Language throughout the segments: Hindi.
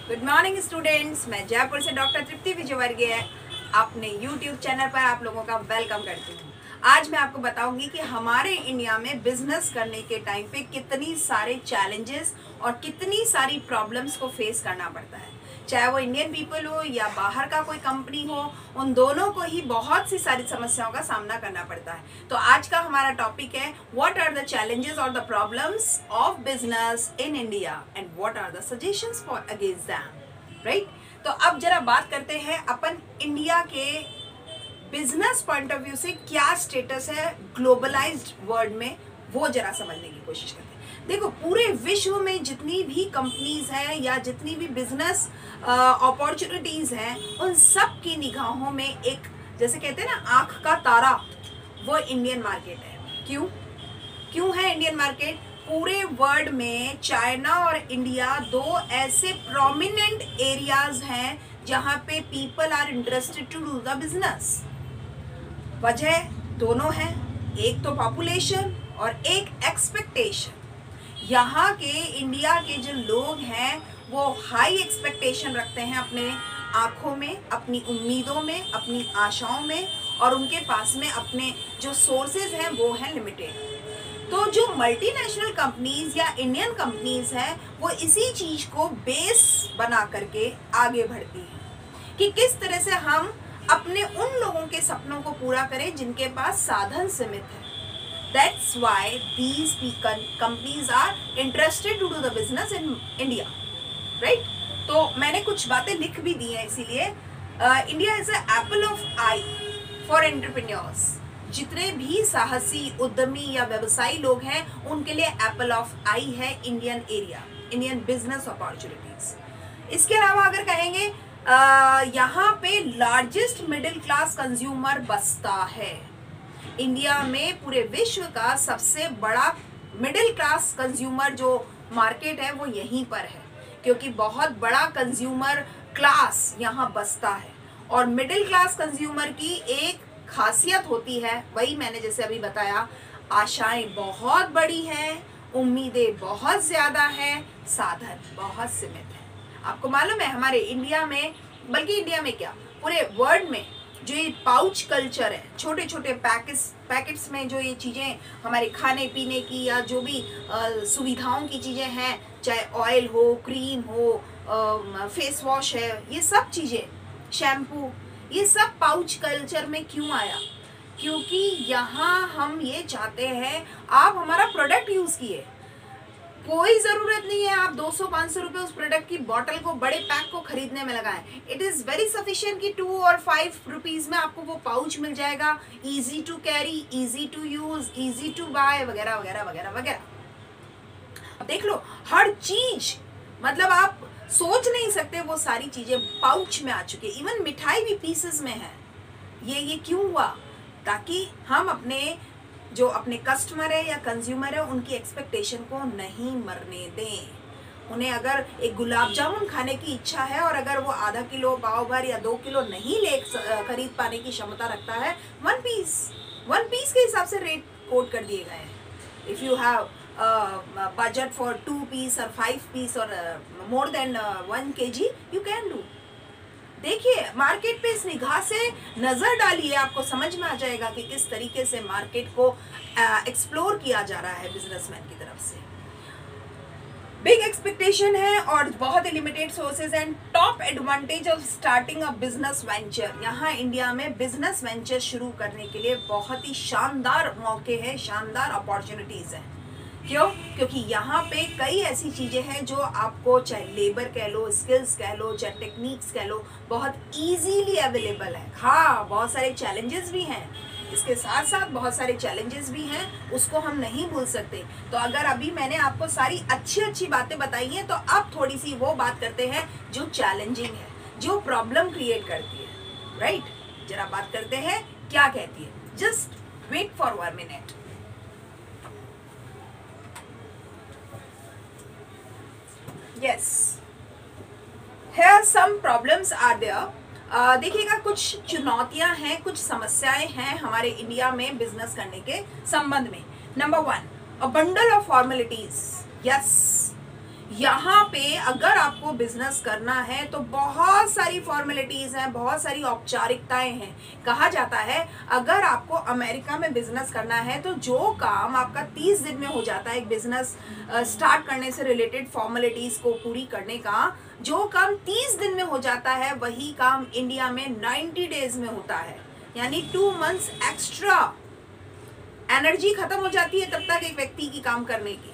गुड मॉर्निंग स्टूडेंट्स, मैं जयपुर से डॉक्टर तृप्ति विजयवर्गीय अपने यूट्यूब चैनल पर आप लोगों का वेलकम करती हूँ। आज मैं आपको बताऊंगी कि हमारे इंडिया में बिजनेस करने के टाइम पे कितनी सारे चैलेंजेस और कितनी सारी प्रॉब्लम्स को फेस करना पड़ता है। चाहे वो इंडियन पीपल हो या बाहर का कोई कंपनी हो, उन दोनों को ही बहुत सी सारी समस्याओं का सामना करना पड़ता है। तो आज का हमारा टॉपिक है व्हाट आर द चैलेंजेस और the problems of business in India and what are the suggestions for against them, right. तो अब जरा बात करते हैं अपन इंडिया के बिजनेस पॉइंट ऑफ व्यू से क्या स्टेटस है ग्लोबलाइज्ड वर्ल्ड में, वो जरा समझने की कोशिश करते हैं। देखो, पूरे विश्व में जितनी भी कंपनीज हैं या जितनी भी बिजनेस अपॉर्चुनिटीज हैं, उन सब की निगाहों में एक, जैसे कहते हैं ना, आंख का तारा, वो इंडियन मार्केट है। क्यों है इंडियन मार्केट? पूरे वर्ल्ड में चाइना और इंडिया दो ऐसे प्रोमिनेंट एरियाज हैं जहां पे people are interested to do the business. वजह दोनों है, एक तो पॉपुलेशन और एक एक्सपेक्टेशन। यहाँ के इंडिया के जो लोग हैं वो हाई एक्सपेक्टेशन रखते हैं अपने आंखों में, अपनी उम्मीदों में, अपनी आशाओं में, और उनके पास में अपने जो सोर्सेज हैं वो हैं लिमिटेड। तो जो मल्टीनेशनल कंपनीज या इंडियन कंपनीज हैं वो इसी चीज को बेस बना करके आगे बढ़ती हैं कि किस तरह से हम अपने उन लोगों के सपनों को पूरा करें जिनके पास साधन सीमित है। That's why these companies are interested to do the business in India, right? तो मैंने कुछ बातें लिख भी दी हैं, इसीलिए India is a Apple of I for entrepreneurs. जितने भी साहसी, उद्यमी या व्यवसायी लोग हैं उनके लिए एप्पल ऑफ आई है Indian area, Indian business opportunities. इसके अलावा अगर कहेंगे यहाँ पे लार्जेस्ट मिडिल क्लास कंज्यूमर बसता है। इंडिया में पूरे विश्व का सबसे बड़ा मिडिल क्लास कंज्यूमर जो मार्केट है वो यहीं पर है, क्योंकि बहुत बड़ा कंज्यूमर क्लास यहाँ बसता है। और मिडिल क्लास कंज्यूमर की एक खासियत होती है, वही मैंने जैसे अभी बताया, आशाएं बहुत बड़ी हैं, उम्मीदें बहुत ज़्यादा हैं, साधन बहुत सीमित है। आपको मालूम है हमारे इंडिया में, बल्कि इंडिया में क्या, पूरे वर्ल्ड में जो ये पाउच कल्चर है, छोटे छोटे पैकेट्स में जो ये चीज़ें हमारे खाने पीने की या जो भी सुविधाओं की चीज़ें हैं, चाहे ऑयल हो, क्रीम हो, फेस वॉश है, ये सब चीज़ें, शैम्पू, ये सब पाउच कल्चर में क्यों आया? क्योंकि यहाँ हम ये चाहते हैं आप हमारा प्रोडक्ट यूज़ किए। कोई ज़रूरत नहीं है आप 200-500 रुपये उस प्रोडक्ट की बॉटल को, बड़े पैक को खरीदने में लगाएं। इट इज़ वेरी सफिशिएंट कि 2 और 5 रुपीज़ में आपको वो पाउच मिल जाएगा, easy to carry, easy to use, easy to buy, वगैरह वगैरह वगैरह वगैरह। अब देख लो, हर चीज़, मतलब आप सोच नहीं सकते वो सारी चीज़ें पाउच में आ चुकी है। इवन मिठाई भी पीसेस में है। ये क्यों हुआ? ताकि हम अपने कस्टमर है या कंज्यूमर है उनकी एक्सपेक्टेशन को नहीं मरने दें। उन्हें अगर एक गुलाब जामुन खाने की इच्छा है और अगर वो आधा किलो, पाव भर या 2 किलो नहीं खरीद पाने की क्षमता रखता है, वन पीस के हिसाब से रेट कोट कर दिए गए हैं। If you have budget for 2 piece और 5 पीस और more than 1 kg, you can do. देखिए मार्केट पे इस निगाह से नज़र डालिए, आपको समझ में आ जाएगा कि किस तरीके से मार्केट को एक्सप्लोर किया जा रहा है बिजनेसमैन की तरफ से। बिग एक्सपेक्टेशन है और बहुत ही limited sources and top advantage of starting a business venture. यहाँ इंडिया में बिजनेस वेंचर शुरू करने के लिए बहुत ही शानदार मौके हैं, शानदार अपॉर्चुनिटीज़ हैं। क्यों? क्योंकि यहाँ पे कई ऐसी चीज़ें हैं जो आपको, चाहे लेबर कह लो, स्किल्स कह लो, चाहे टेक्निक्स कह लो, बहुत इजीली अवेलेबल है। हाँ, बहुत सारे चैलेंजेस भी हैं, इसके साथ साथ बहुत सारे चैलेंजेस भी हैं, उसको हम नहीं भूल सकते। तो अगर अभी मैंने आपको सारी अच्छी बातें बताई हैं, तो अब थोड़ी सी वो बात करते हैं जो चैलेंजिंग है, जो प्रॉब्लम क्रिएट करती है, राइट। जरा बात करते हैं क्या कहती है। Just wait for 1 minute. Yes, here some problems are there. देखिएगा, कुछ चुनौतियां हैं, कुछ समस्याएं हैं हमारे इंडिया में बिजनेस करने के संबंध में। Number 1, a bundle of formalities. Yes, यहाँ पे अगर आपको बिजनेस करना है तो बहुत सारी फॉर्मेलिटीज हैं, बहुत सारी औपचारिकताएं हैं। कहा जाता है अगर आपको अमेरिका में बिजनेस करना है तो जो काम आपका 30 दिन में हो जाता है, एक बिजनेस स्टार्ट करने से रिलेटेड फॉर्मेलिटीज को पूरी करने का जो काम 30 दिन में हो जाता है, वही काम इंडिया में 90 डेज में होता है। यानी 2 मंथ्स एक्स्ट्रा एनर्जी खत्म हो जाती है तब तक एक व्यक्ति की काम करने की,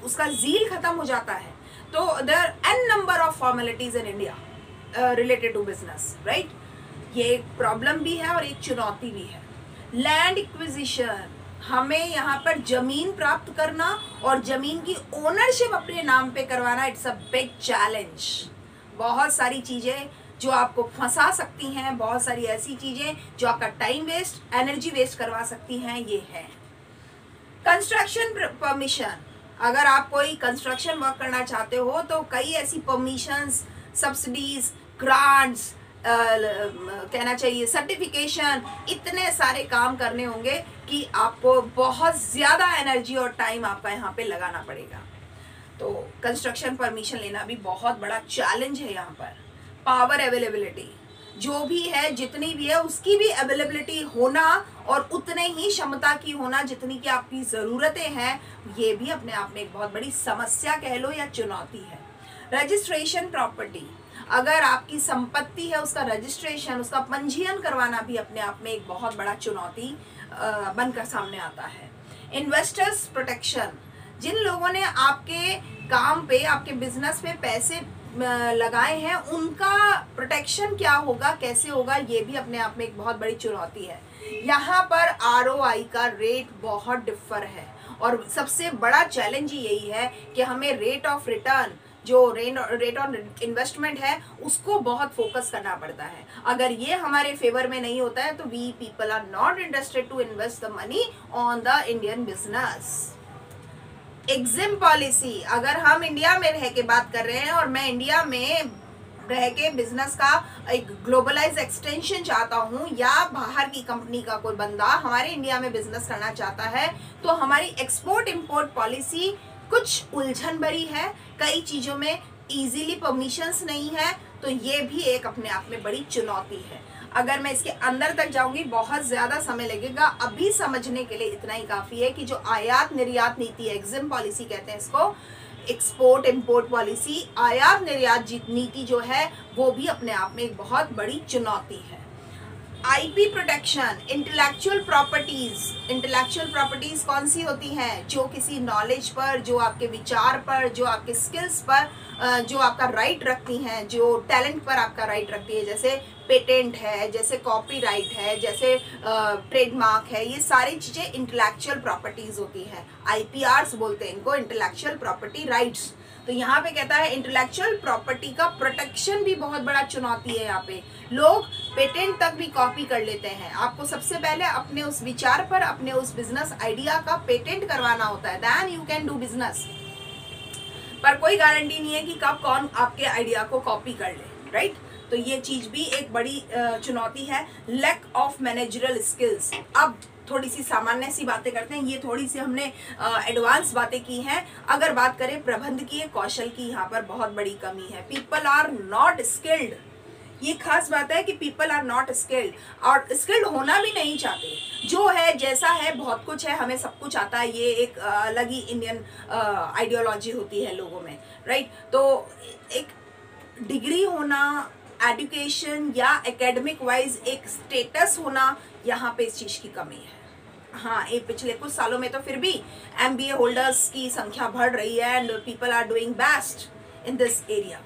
उसका जील खत्म हो जाता है। तो there are an number of formalities in India related to business, right. ये एक प्रॉब्लम भी है और एक चुनौती भी है। लैंड एक्विजिशन, हमें यहाँ पर जमीन प्राप्त करना और जमीन की ओनरशिप अपने नाम पे करवाना, इट्स अ बिग चैलेंज। बहुत सारी चीजें जो आपको फंसा सकती हैं, बहुत सारी ऐसी चीजें जो आपका टाइम वेस्ट, एनर्जी वेस्ट करवा सकती हैं, ये है। कंस्ट्रक्शन परमिशन, अगर आप कोई कंस्ट्रक्शन वर्क करना चाहते हो तो कई ऐसी परमिशंस, सब्सिडीज, ग्रांट्स, कहना चाहिए सर्टिफिकेशन, इतने सारे काम करने होंगे कि आपको बहुत ज़्यादा एनर्जी और टाइम आपका यहाँ पे लगाना पड़ेगा। तो कंस्ट्रक्शन परमिशन लेना भी बहुत बड़ा चैलेंज है यहाँ पर। पावर अवेलेबिलिटी, जो भी है, जितनी भी है, उसकी भी अवेलेबिलिटी होना और उतने ही क्षमता की होना जितनी की आपकी ज़रूरतें हैं, ये भी अपने आप में एक बहुत बड़ी समस्या कह लो या चुनौती है। रजिस्ट्रेशन प्रॉपर्टी, अगर आपकी संपत्ति है उसका रजिस्ट्रेशन, उसका पंजीयन करवाना भी अपने आप में एक बहुत बड़ा चुनौती बनकर सामने आता है। इन्वेस्टर्स प्रोटेक्शन, जिन लोगों ने आपके काम पे, आपके बिजनेस पे पैसे लगाए हैं, उनका प्रोटेक्शन क्या होगा, कैसे होगा, ये भी अपने आप में एक बहुत बड़ी चुनौती है। यहाँ पर ROI का रेट बहुत डिफर है और सबसे बड़ा चैलेंज यही है कि हमें रेट ऑफ रिटर्न, जो रेट ऑन इन्वेस्टमेंट है, उसको बहुत फोकस करना पड़ता है। अगर ये हमारे फेवर में नहीं होता है तो we people are not interested to invest the money on the Indian business. EXIM policy, अगर हम इंडिया में रह के बात कर रहे हैं और मैं इंडिया में रह के बिजनेस का एक ग्लोबलाइज एक्सटेंशन चाहता हूँ, या बाहर की कंपनी का कोई बंदा हमारे इंडिया में बिजनेस करना चाहता है, तो हमारी एक्सपोर्ट इंपोर्ट पॉलिसी कुछ उलझन भरी है, कई चीज़ों में इजीली परमिशंस नहीं है, तो ये भी एक अपने आप में बड़ी चुनौती है। अगर मैं इसके अंदर तक जाऊंगी बहुत ज़्यादा समय लगेगा, अभी समझने के लिए इतना ही काफ़ी है कि जो आयात निर्यात नीति है, एग्जिम पॉलिसी कहते हैं इसको, एक्सपोर्ट इंपोर्ट पॉलिसी, आयात निर्यात नीति जो है, वो भी अपने आप में एक बहुत बड़ी चुनौती है। IP प्रोटेक्शन, इंटेलेक्चुअल प्रॉपर्टीज कौन सी होती हैं, जो किसी नॉलेज पर, जो आपके विचार पर, जो आपके स्किल्स पर, जो आपका राइट रखती हैं, जो टैलेंट पर आपका राइट रखती है, जैसे पेटेंट है, जैसे कॉपीराइट है, जैसे ट्रेडमार्क है, ये सारी चीज़ें इंटेलेक्चुअल प्रॉपर्टीज होती हैं। IPRs बोलते हैं इनको, इंटेलेक्चुअल प्रॉपर्टी राइट्स। तो यहाँ पे कहता है इंटेलेक्चुअल प्रॉपर्टी का प्रोटेक्शन भी बहुत बड़ा चुनौती है। यहाँ पे लोग पेटेंट तक भी कॉपी कर लेते हैं। आपको सबसे पहले अपने उस विचार पर, अपने उस बिजनेस आइडिया का पेटेंट करवाना होता है, then you can do business. पर कोई गारंटी नहीं है कि कब कौन आपके आइडिया को कॉपी कर ले, राइट। तो ये चीज भी एक बड़ी चुनौती है। Lack of managerial skills. अब थोड़ी सी सामान्य सी बातें करते हैं, ये थोड़ी सी हमने एडवांस बातें की हैं। अगर बात करें प्रबंधकीय कौशल की, यहाँ पर बहुत बड़ी कमी है। पीपल आर नॉट स्किल्ड, ये खास बात है कि पीपल आर नॉट स्किल्ड, और स्किल्ड होना भी नहीं चाहते। जो है जैसा है, बहुत कुछ है, हमें सब कुछ आता है, ये एक अलग ही इंडियन आइडियोलॉजी होती है लोगों में, राइट। तो एक डिग्री होना, एजुकेशन या एकेडमिक वाइज एक स्टेटस होना, यहाँ पे इस चीज़ की कमी है। हाँ, ये पिछले कुछ सालों में तो फिर भी MBA होल्डर्स की संख्या बढ़ रही है and people are doing best in this area.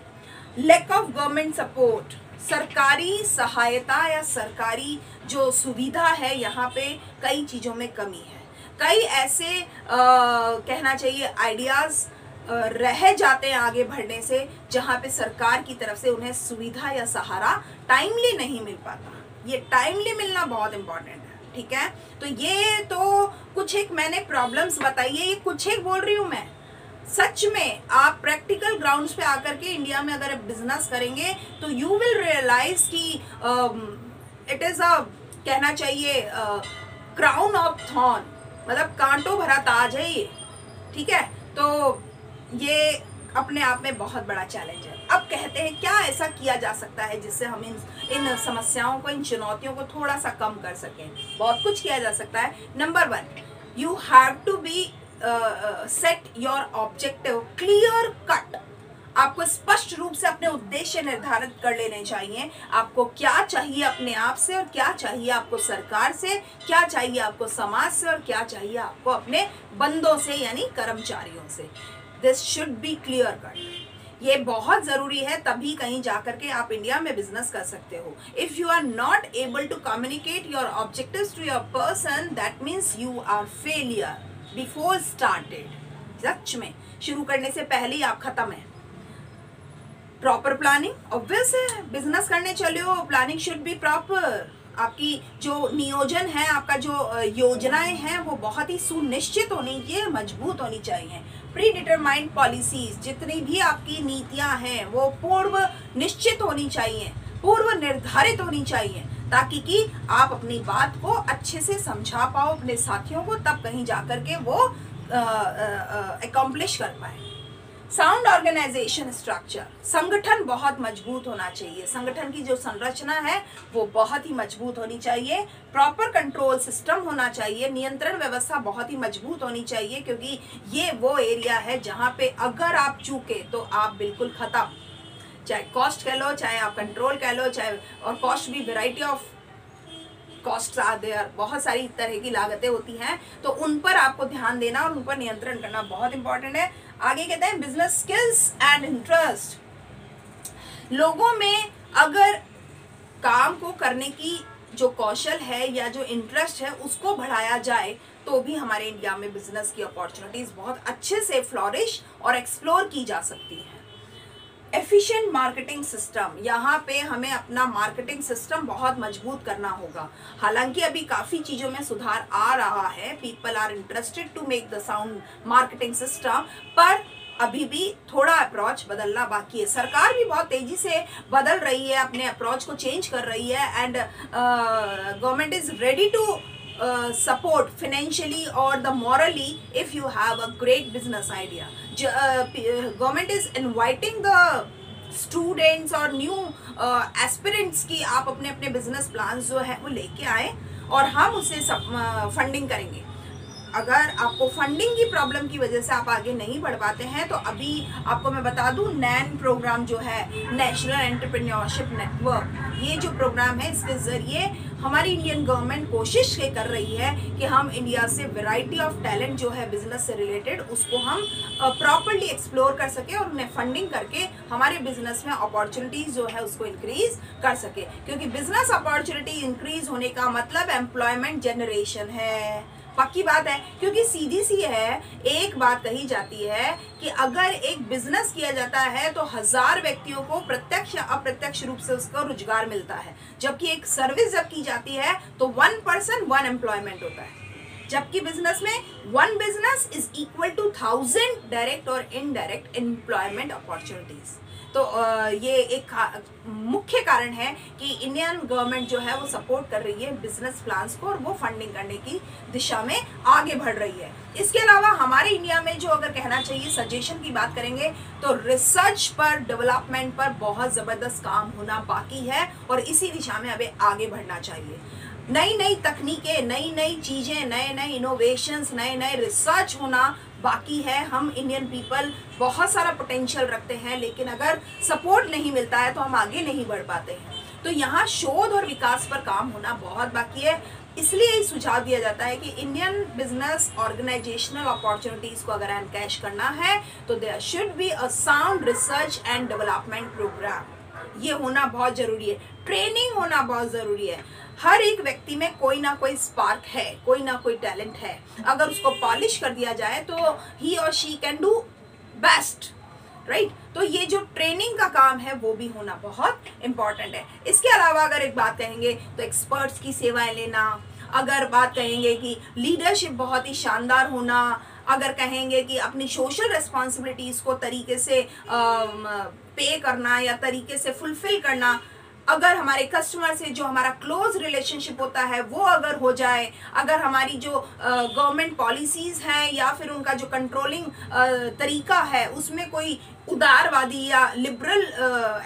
Lack of government support, सरकारी सहायता या सरकारी जो सुविधा है, यहाँ पे कई चीज़ों में कमी है। कई ऐसे कहना चाहिए आइडियाज़ रह जाते हैं आगे बढ़ने से, जहाँ पे सरकार की तरफ से उन्हें सुविधा या सहारा टाइमली नहीं मिल पाता। ये टाइमली मिलना बहुत इम्पोर्टेंट है, ठीक है। तो ये तो कुछ एक मैंने प्रॉब्लम्स बताई है, ये कुछ एक बोल रही हूँ मैं। सच में आप प्रैक्टिकल ग्राउंड्स पे आकर के इंडिया में अगर बिजनेस करेंगे तो यू विल रियलाइज कि इट इज़ अ कहना चाहिए क्राउन ऑफ थॉर्न, मतलब कांटों भरा ताज है ये, ठीक है। तो ये अपने आप में बहुत बड़ा चैलेंज है। अब कहते हैं क्या ऐसा किया जा सकता है जिससे हम इन समस्याओं को, इन चुनौतियों को थोड़ा सा कम कर सकें। बहुत कुछ किया जा सकता है। Number 1, you have to be set your objective clear cut. आपको स्पष्ट रूप से अपने उद्देश्य निर्धारित कर लेने चाहिए। आपको क्या चाहिए अपने आप से, और क्या चाहिए आपको सरकार से, क्या चाहिए आपको समाज से, और क्या चाहिए आपको अपने बंदों से यानी कर्मचारियों से। This should be clear cut. ये बहुत ज़रूरी है, तभी कहीं जाकर के आप इंडिया में बिजनेस कर सकते हो। If you are not able to communicate your objectives to your person, that means you are failure before started. सच में शुरू करने से पहले ही आप खत्म है। प्रॉपर प्लानिंग, ऑब्वियस है, बिजनेस करने चले हो, प्लानिंग शुड बी प्रॉपर। आपकी जो नियोजन है, आपका जो योजनाएं हैं वो बहुत ही सुनिश्चित होनी चाहिए, मजबूत होनी चाहिए। प्री डिटरमाइंड पॉलिसीज, जितनी भी आपकी नीतियां हैं वो पूर्व निश्चित होनी चाहिए, पूर्व निर्धारित होनी चाहिए, ताकि कि आप अपनी बात को अच्छे से समझा पाओ अपने साथियों को, तब कहीं जाकर के वो अकॉम्प्लिश कर पाए। साउंड ऑर्गेनाइजेशन स्ट्रक्चर, संगठन बहुत मजबूत होना चाहिए। संगठन की जो संरचना है वो बहुत ही मजबूत होनी चाहिए। प्रॉपर कंट्रोल सिस्टम होना चाहिए। नियंत्रण व्यवस्था बहुत ही मजबूत होनी चाहिए, क्योंकि ये वो एरिया है जहाँ पे अगर आप चूके तो आप बिल्कुल खत्म। चाहे कॉस्ट कह लो, चाहे आप कंट्रोल कह लो, चाहे, और कॉस्ट भी variety of cost are there, बहुत सारी तरह की लागतें होती हैं, तो उन पर आपको ध्यान देना और उन पर नियंत्रण करना बहुत इंपॉर्टेंट है। आगे कहते हैं बिजनेस स्किल्स एंड इंटरेस्ट। लोगों में अगर काम को करने की जो कौशल है या जो इंटरेस्ट है उसको बढ़ाया जाए, तो भी हमारे इंडिया में बिजनेस की अपॉर्चुनिटीज बहुत अच्छे से फ्लोरिश और एक्सप्लोर की जा सकती है। एफिशिएंट मार्केटिंग सिस्टम, यहाँ पे हमें अपना मार्केटिंग सिस्टम बहुत मजबूत करना होगा। हालांकि अभी काफ़ी चीज़ों में सुधार आ रहा है, people are interested to make the sound marketing system, पर अभी भी थोड़ा अप्रोच बदलना बाकी है। सरकार भी बहुत तेज़ी से बदल रही है, अपने अप्रोच को चेंज कर रही है, and government is ready to support financially or the morally if you have a great business idea. Government is inviting the students और new aspirants की आप अपने अपने बिजनेस प्लान जो है वो लेके आए और हम उसे फंडिंग करेंगे। अगर आपको फंडिंग की प्रॉब्लम की वजह से आप आगे नहीं बढ़ पाते हैं, तो अभी आपको मैं बता दूं, नैन प्रोग्राम जो है, नेशनल एंटरप्रेन्योरशिप नेटवर्क, ये जो प्रोग्राम है इसके ज़रिए हमारी इंडियन गवर्नमेंट कोशिश ये कर रही है कि हम इंडिया से वैरायटी ऑफ टैलेंट जो है बिजनेस से रिलेटेड, उसको हम प्रॉपरली एक्सप्लोर कर सके और उन्हें फंडिंग करके हमारे बिजनेस में अपॉर्चुनिटीज़ जो है उसको इंक्रीज कर सके। क्योंकि बिजनेस अपॉर्चुनिटी इंक्रीज होने का मतलब एम्प्लॉयमेंट जनरेशन है, पक्की बात है। क्योंकि सीधी सी है, एक बात कही जाती है कि अगर एक बिजनेस किया जाता है तो 1000 व्यक्तियों को प्रत्यक्ष या अप्रत्यक्ष रूप से उसको रोजगार मिलता है, जबकि एक सर्विस जब की जाती है तो 1 पर्सन 1 एम्प्लॉयमेंट होता है। जबकि बिजनेस में 1 business is equal to 1000 direct और इनडायरेक्ट एम्प्लॉयमेंट अपॉर्चुनिटीज। तो ये एक मुख्य कारण है कि इंडियन गवर्नमेंट जो है वो सपोर्ट कर रही है बिजनेस प्लान्स को और वो फंडिंग करने की दिशा में आगे बढ़ रही है। इसके अलावा हमारे इंडिया में जो अगर कहना चाहिए सजेशन की बात करेंगे तो रिसर्च पर, डेवलपमेंट पर बहुत ज़बरदस्त काम होना बाकी है और इसी दिशा में हमें आगे बढ़ना चाहिए। नई नई तकनीकें, नई नई चीज़ें, नए नए इनोवेशंस, नए नए रिसर्च होना बाकी है। हम इंडियन पीपल बहुत सारा पोटेंशियल रखते हैं, लेकिन अगर सपोर्ट नहीं मिलता है तो हम आगे नहीं बढ़ पाते हैं। तो यहाँ शोध और विकास पर काम होना बहुत बाकी है। इसलिए ही सुझाव दिया जाता है कि इंडियन बिजनेस ऑर्गेनाइजेशनल अपॉर्चुनिटीज़ को अगर एनकैश करना है तो there should be a sound research and development programme. ये होना बहुत ज़रूरी है। ट्रेनिंग होना बहुत ज़रूरी है। हर एक व्यक्ति में कोई ना कोई स्पार्क है, कोई ना कोई टैलेंट है। अगर उसको पॉलिश कर दिया जाए तो ही और she can do best, right. तो ये जो ट्रेनिंग का काम है वो भी होना बहुत इम्पॉर्टेंट है। इसके अलावा अगर एक बात कहेंगे तो एक्सपर्ट्स की सेवाएं लेना, अगर बात कहेंगे कि लीडरशिप बहुत ही शानदार होना, अगर कहेंगे कि अपनी सोशल रिस्पॉन्सिबिलिटीज़ को तरीके से पे करना या तरीके से फुलफिल करना, अगर हमारे कस्टमर से जो हमारा क्लोज रिलेशनशिप होता है वो अगर हो जाए, अगर हमारी जो गवर्नमेंट पॉलिसीज़ हैं या फिर उनका जो कंट्रोलिंग तरीका है उसमें कोई उदारवादी या लिबरल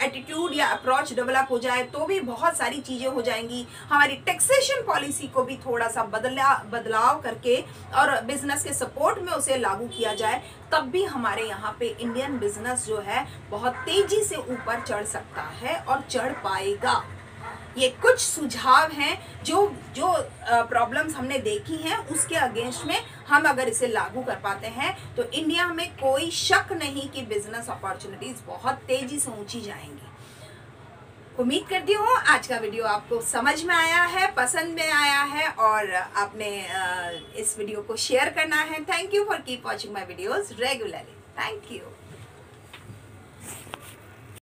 एटीट्यूड या अप्रोच डेवलप हो जाए तो भी बहुत सारी चीज़ें हो जाएंगी। हमारी टैक्सेशन पॉलिसी को भी थोड़ा सा बदलाव करके और बिजनेस के सपोर्ट में उसे लागू किया जाए, तब भी हमारे यहाँ पे इंडियन बिजनेस जो है बहुत तेजी से ऊपर चढ़ सकता है और चढ़ पाएगा। ये कुछ सुझाव हैं जो जो प्रॉब्लम्स हमने देखी हैं, उसके अगेंस्ट में हम अगर इसे लागू कर पाते हैं तो इंडिया में कोई शक नहीं कि बिजनेस अपॉर्चुनिटीज बहुत तेजी से ऊंची जाएंगी। उम्मीद करती हूँ आज का वीडियो आपको समझ में आया है, पसंद में आया है और आपने इस वीडियो को शेयर करना है। Thank you for keep watching my videos regularly. Thank you.